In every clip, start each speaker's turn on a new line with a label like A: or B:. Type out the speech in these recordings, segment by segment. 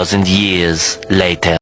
A: 2,000 years later.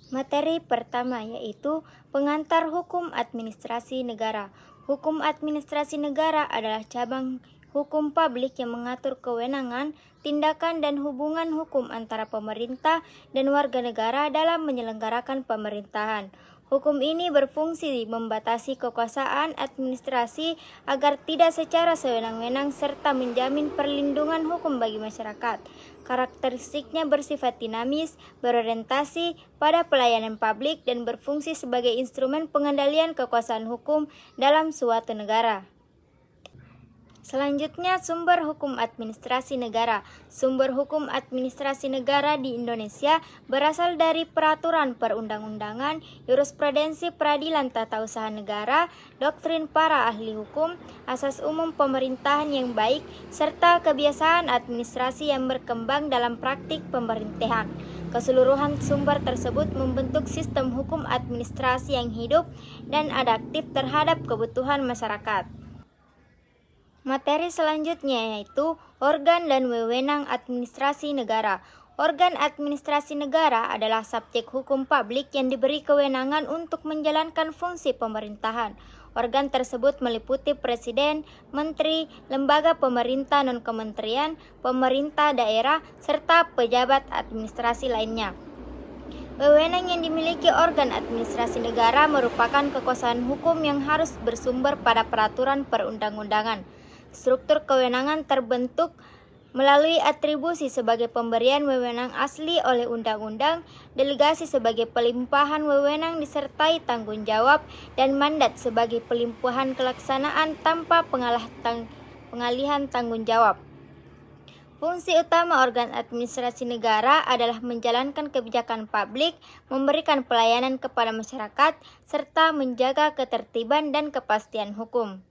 B: Materi pertama yaitu pengantar hukum administrasi negara. Hukum administrasi negara adalah cabang hukum publik yang mengatur kewenangan, tindakan, dan hubungan hukum antara pemerintah dan warga negara dalam menyelenggarakan pemerintahan. Hukum ini berfungsi membatasi kekuasaan administrasi agar tidak secara sewenang-wenang serta menjamin perlindungan hukum bagi masyarakat. Karakteristiknya bersifat dinamis, berorientasi pada pelayanan publik, dan berfungsi sebagai instrumen pengendalian kekuasaan hukum dalam suatu negara. Selanjutnya, sumber hukum administrasi negara. Sumber hukum administrasi negara di Indonesia berasal dari peraturan perundang-undangan, jurisprudensi peradilan tata usaha negara, doktrin para ahli hukum, asas umum pemerintahan yang baik, serta kebiasaan administrasi yang berkembang dalam praktik pemerintahan. Keseluruhan sumber tersebut membentuk sistem hukum administrasi yang hidup dan adaptif terhadap kebutuhan masyarakat. Materi selanjutnya yaitu organ dan wewenang administrasi negara. Organ administrasi negara adalah subjek hukum publik yang diberi kewenangan untuk menjalankan fungsi pemerintahan. Organ tersebut meliputi presiden, menteri, lembaga pemerintah non-kementerian, pemerintah daerah, serta pejabat administrasi lainnya. Wewenang yang dimiliki organ administrasi negara merupakan kekuasaan hukum yang harus bersumber pada peraturan perundang-undangan. Struktur kewenangan terbentuk melalui atribusi sebagai pemberian wewenang asli oleh undang-undang, delegasi sebagai pelimpahan wewenang disertai tanggung jawab, dan mandat sebagai pelimpahan kelaksanaan tanpa pengalihan tanggung jawab. Fungsi utama organ administrasi negara adalah menjalankan kebijakan publik, memberikan pelayanan kepada masyarakat, serta menjaga ketertiban dan kepastian hukum.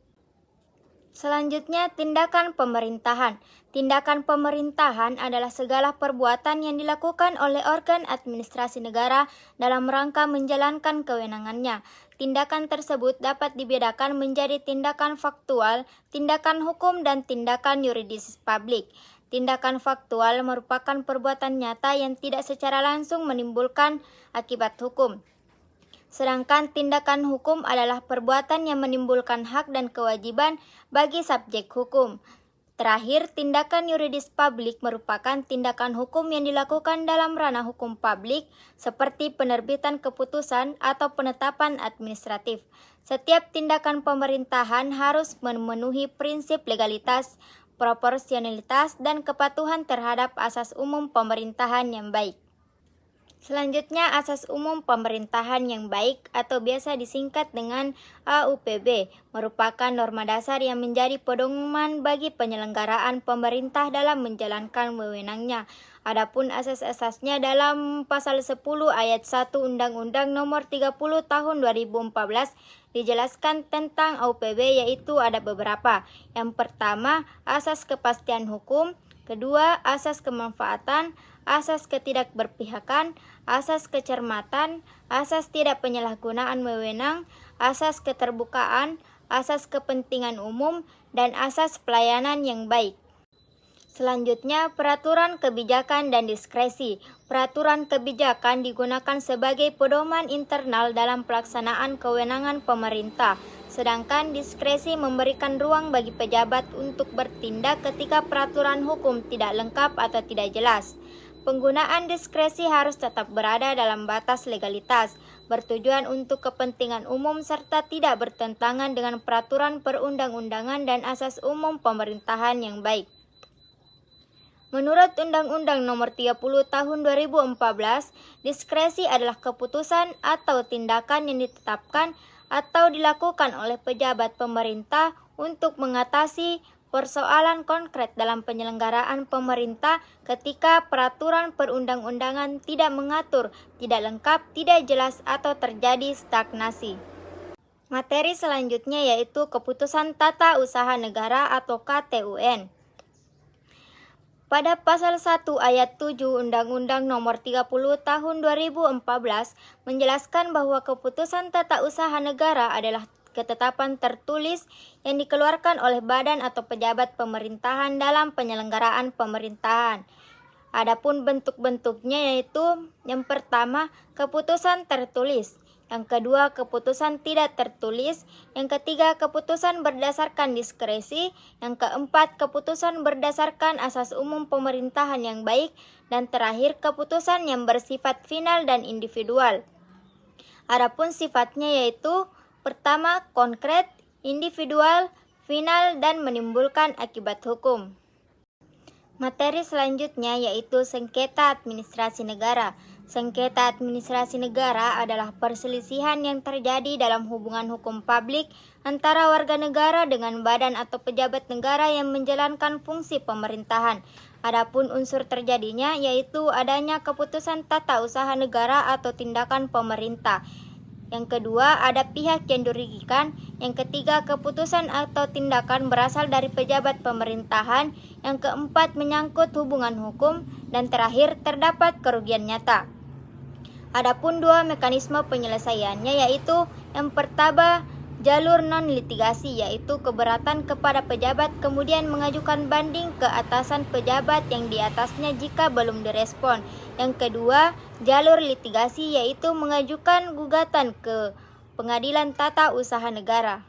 B: Selanjutnya, tindakan pemerintahan. Tindakan pemerintahan adalah segala perbuatan yang dilakukan oleh organ administrasi negara dalam rangka menjalankan kewenangannya. Tindakan tersebut dapat dibedakan menjadi tindakan faktual, tindakan hukum, dan tindakan yuridis publik. Tindakan faktual merupakan perbuatan nyata yang tidak secara langsung menimbulkan akibat hukum. Sedangkan tindakan hukum adalah perbuatan yang menimbulkan hak dan kewajiban bagi subjek hukum. Terakhir, tindakan yuridis publik merupakan tindakan hukum yang dilakukan dalam ranah hukum publik seperti penerbitan keputusan atau penetapan administratif. Setiap tindakan pemerintahan harus memenuhi prinsip legalitas, proporsionalitas, dan kepatuhan terhadap asas umum pemerintahan yang baik. Selanjutnya, asas umum pemerintahan yang baik atau biasa disingkat dengan AUPB merupakan norma dasar yang menjadi pedoman bagi penyelenggaraan pemerintah dalam menjalankan wewenangnya. Adapun asas-asasnya dalam pasal 10 ayat 1 Undang-Undang Nomor 30 Tahun 2014 dijelaskan tentang AUPB, yaitu ada beberapa. Yang pertama, asas kepastian hukum. Kedua, asas kemanfaatan, asas ketidakberpihakan, asas kecermatan, asas tidak penyalahgunaan wewenang, asas keterbukaan, asas kepentingan umum, dan asas pelayanan yang baik. Selanjutnya, peraturan kebijakan dan diskresi. Peraturan kebijakan digunakan sebagai pedoman internal dalam pelaksanaan kewenangan pemerintah. Sedangkan diskresi memberikan ruang bagi pejabat untuk bertindak ketika peraturan hukum tidak lengkap atau tidak jelas. Penggunaan diskresi harus tetap berada dalam batas legalitas, bertujuan untuk kepentingan umum serta tidak bertentangan dengan peraturan perundang-undangan dan asas umum pemerintahan yang baik. Menurut Undang-Undang Nomor 30 Tahun 2014, diskresi adalah keputusan atau tindakan yang ditetapkan atau dilakukan oleh pejabat pemerintah untuk mengatasi persoalan konkret dalam penyelenggaraan pemerintah ketika peraturan perundang-undangan tidak mengatur, tidak lengkap, tidak jelas, atau terjadi stagnasi. Materi selanjutnya yaitu Keputusan Tata Usaha Negara atau KTUN. Pada pasal 1 ayat 7 Undang-Undang Nomor 30 Tahun 2014 menjelaskan bahwa keputusan tata usaha negara adalah ketetapan tertulis yang dikeluarkan oleh badan atau pejabat pemerintahan dalam penyelenggaraan pemerintahan. Adapun bentuk-bentuknya yaitu yang pertama, keputusan tertulis. Yang kedua, keputusan tidak tertulis. Yang ketiga, keputusan berdasarkan diskresi. Yang keempat, keputusan berdasarkan asas umum pemerintahan yang baik. Dan terakhir, keputusan yang bersifat final dan individual. Adapun sifatnya yaitu pertama, konkret, individual, final, dan menimbulkan akibat hukum. Materi selanjutnya yaitu sengketa administrasi negara. Sengketa administrasi negara adalah perselisihan yang terjadi dalam hubungan hukum publik antara warga negara dengan badan atau pejabat negara yang menjalankan fungsi pemerintahan. Adapun unsur terjadinya yaitu adanya keputusan tata usaha negara atau tindakan pemerintah. Yang kedua, ada pihak yang dirugikan. Yang ketiga, keputusan atau tindakan berasal dari pejabat pemerintahan. Yang keempat, menyangkut hubungan hukum. Dan terakhir, terdapat kerugian nyata. Adapun dua mekanisme penyelesaiannya yaitu yang pertama, jalur non-litigasi yaitu keberatan kepada pejabat kemudian mengajukan banding ke atasan pejabat yang di atasnya jika belum direspon. Yang kedua, jalur litigasi yaitu mengajukan gugatan ke Pengadilan Tata Usaha Negara.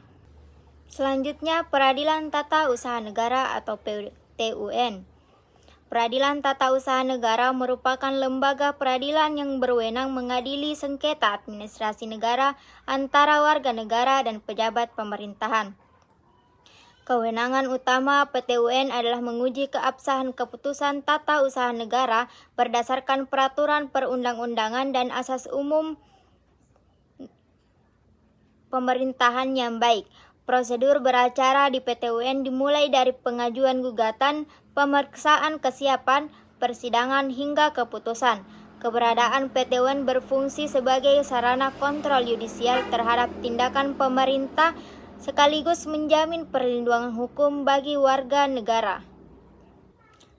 B: Selanjutnya, Peradilan Tata Usaha Negara atau PTUN. Peradilan Tata Usaha Negara merupakan lembaga peradilan yang berwenang mengadili sengketa administrasi negara antara warga negara dan pejabat pemerintahan. Kewenangan utama PTUN adalah menguji keabsahan keputusan tata usaha negara berdasarkan peraturan perundang-undangan dan asas umum pemerintahan yang baik. Prosedur beracara di PTUN dimulai dari pengajuan gugatan, pemeriksaan kesiapan, persidangan hingga keputusan. Keberadaan PTUN berfungsi sebagai sarana kontrol yudisial terhadap tindakan pemerintah sekaligus menjamin perlindungan hukum bagi warga negara.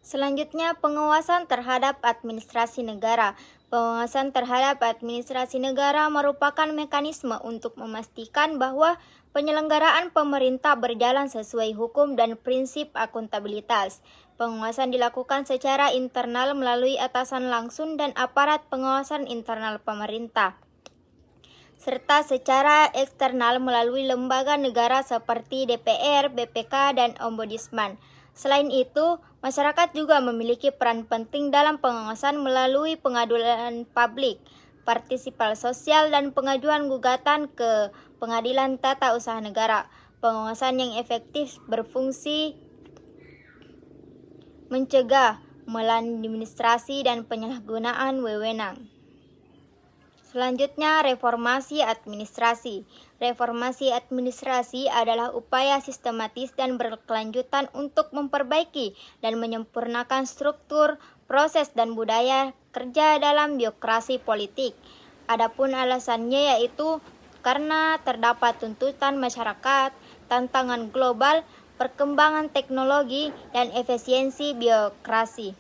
B: Selanjutnya, pengawasan terhadap administrasi negara. Pengawasan terhadap administrasi negara merupakan mekanisme untuk memastikan bahwa penyelenggaraan pemerintah berjalan sesuai hukum dan prinsip akuntabilitas. Pengawasan dilakukan secara internal melalui atasan langsung dan aparat pengawasan internal pemerintah, serta secara eksternal melalui lembaga negara seperti DPR, BPK, dan Ombudsman. Selain itu, masyarakat juga memiliki peran penting dalam pengawasan melalui pengaduan publik, partisipasi sosial, dan pengajuan gugatan ke Pengadilan Tata Usaha Negara. Pengawasan yang efektif berfungsi mencegah maladministrasi dan penyalahgunaan wewenang. Selanjutnya, reformasi administrasi. Reformasi administrasi adalah upaya sistematis dan berkelanjutan untuk memperbaiki dan menyempurnakan struktur, proses, dan budaya kerja dalam birokrasi politik. Adapun alasannya yaitu karena terdapat tuntutan masyarakat, tantangan global, perkembangan teknologi, dan efisiensi birokrasi.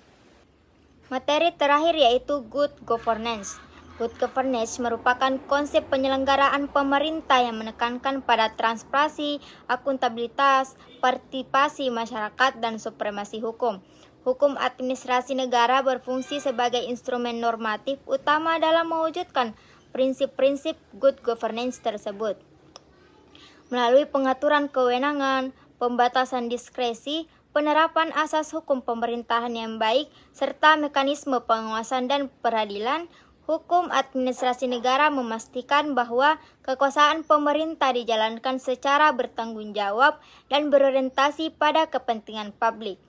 B: Materi terakhir yaitu good governance. Good governance merupakan konsep penyelenggaraan pemerintah yang menekankan pada transparansi, akuntabilitas, partisipasi masyarakat, dan supremasi hukum. Hukum administrasi negara berfungsi sebagai instrumen normatif utama dalam mewujudkan prinsip-prinsip good governance tersebut. Melalui pengaturan kewenangan, pembatasan diskresi, penerapan asas hukum pemerintahan yang baik, serta mekanisme pengawasan dan peradilan, hukum administrasi negara memastikan bahwa kekuasaan pemerintah dijalankan secara bertanggung jawab dan berorientasi pada kepentingan publik.